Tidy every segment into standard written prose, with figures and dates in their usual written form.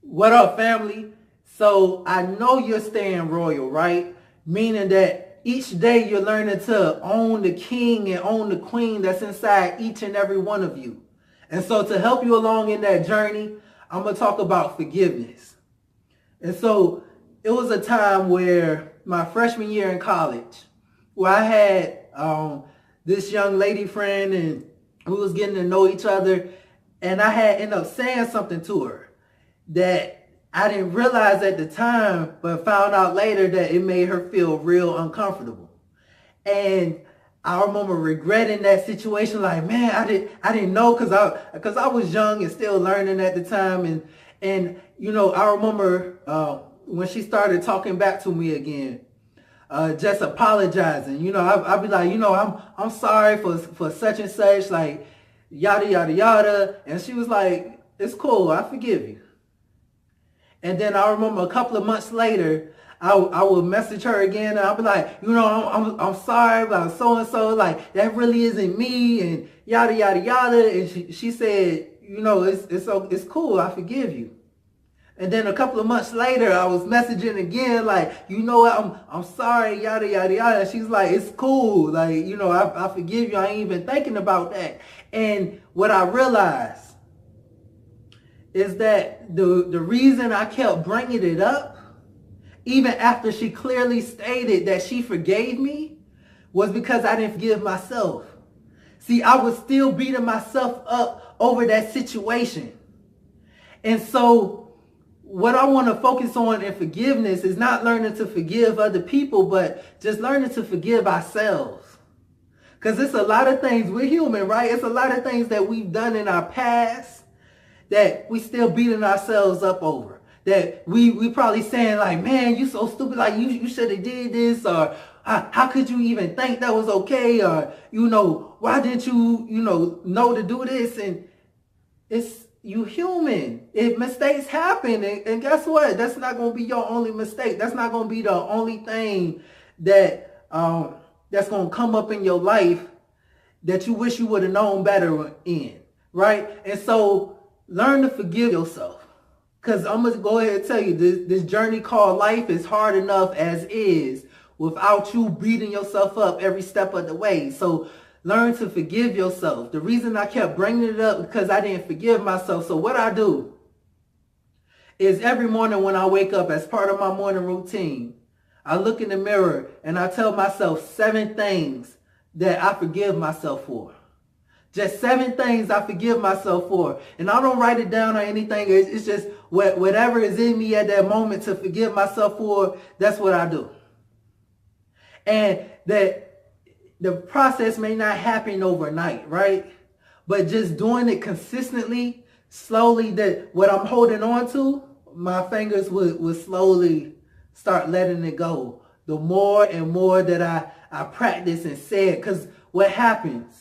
What up, family? So I know you're staying royal, right? Meaning that each day you're learning to own the king and own the queen that's inside each and every one of you. And so to help you along in that journey, I'm going to talk about forgiveness. And so it was a time where my freshman year in college, where I had this young lady friend and we was getting to know each other, and I had ended up saying something to her that I didn't realize at the time, but found out later that it made her feel real uncomfortable. And I remember regretting that situation, like, man, I didn't know, because I was young and still learning at the time, and you know, I remember when she started talking back to me again, just apologizing. You know, I'd be like, you know, I'm sorry for such and such, like yada yada yada, and she was like, it's cool, I forgive you. And then I remember a couple of months later, I would message her again, and I'll be like, you know, I'm sorry about so and so, like that really isn't me, and yada yada yada. And she said, you know, it's cool, I forgive you. And then a couple of months later, I was messaging again, like, you know what, I'm sorry, yada yada yada. And she's like, it's cool, like, you know, I forgive you. I ain't even thinking about that. And what I realized is that the reason I kept bringing it up, even after she clearly stated that she forgave me, was because I didn't forgive myself. See, I was still beating myself up over that situation. And so what I want to focus on in forgiveness is not learning to forgive other people, but just learning to forgive ourselves. Because it's a lot of things, we're human, right? It's a lot of things that we've done in our past that we still beating ourselves up over. That we probably saying like, man, you so stupid, like you should have did this, or how could you even think that was okay, or, you know, why didn't you, know to do this? And it's, you human. Mistakes happen, and guess what? That's not going to be your only mistake. That's not going to be the only thing that that's going to come up in your life that you wish you would have known better in, right? And so learn to forgive yourself. Because I'm going to go ahead and tell you, this journey called life is hard enough as is without you beating yourself up every step of the way. So learn to forgive yourself. The reason I kept bringing it up because I didn't forgive myself. So what I do is every morning when I wake up, as part of my morning routine, I look in the mirror and I tell myself 7 things that I forgive myself for. Just 7 things I forgive myself for. And I don't write it down or anything. It's just whatever is in me at that moment to forgive myself for, that's what I do. And that the process may not happen overnight, right? But just doing it consistently, slowly, that what I'm holding on to, my fingers would slowly start letting it go. The more and more that I practice and say it. Because what happens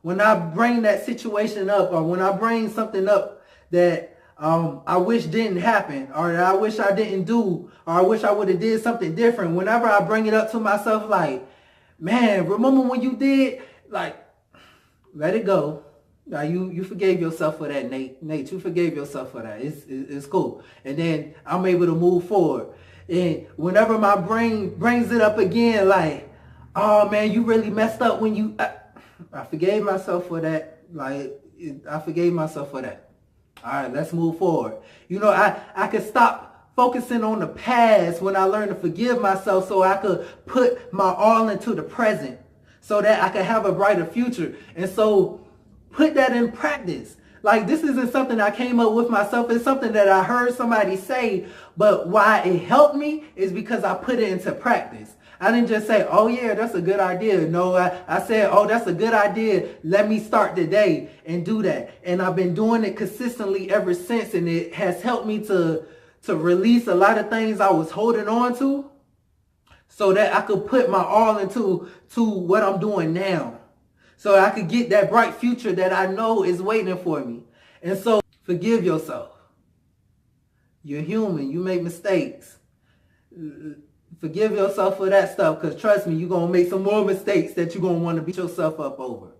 when I bring that situation up, or when I bring something up that I wish didn't happen, or that I wish I didn't do, or I wish I would have did something different, whenever I bring it up to myself, like, man, remember when you did, like, let it go. Now you forgave yourself for that, Nate. Nate, you forgave yourself for that. It's cool. And then I'm able to move forward. And whenever my brain brings it up again, like, oh man, you really messed up when you... I forgave myself for that. Like, I forgave myself for that. All right, let's move forward. You know, I could stop focusing on the past when I learned to forgive myself, so I could put my all into the present so that I could have a brighter future. And so put that in practice. Like, this isn't something I came up with myself. It's something that I heard somebody say, but why it helped me is because I put it into practice. I didn't just say, oh yeah, that's a good idea. No, I said, oh, that's a good idea. Let me start today and do that. And I've been doing it consistently ever since. And it has helped me to release a lot of things I was holding on to, so that I could put my all into what I'm doing now. So I could get that bright future that I know is waiting for me. And so forgive yourself. You're human. You make mistakes. Forgive yourself for that stuff, because trust me, you're going to make some more mistakes that you're going to want to beat yourself up over.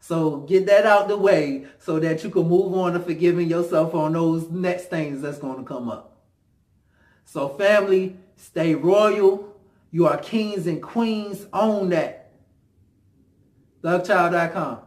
So get that out the way so that you can move on to forgiving yourself on those next things that's going to come up. So family, stay royal. You are kings and queens. Own that. Lovechild.com.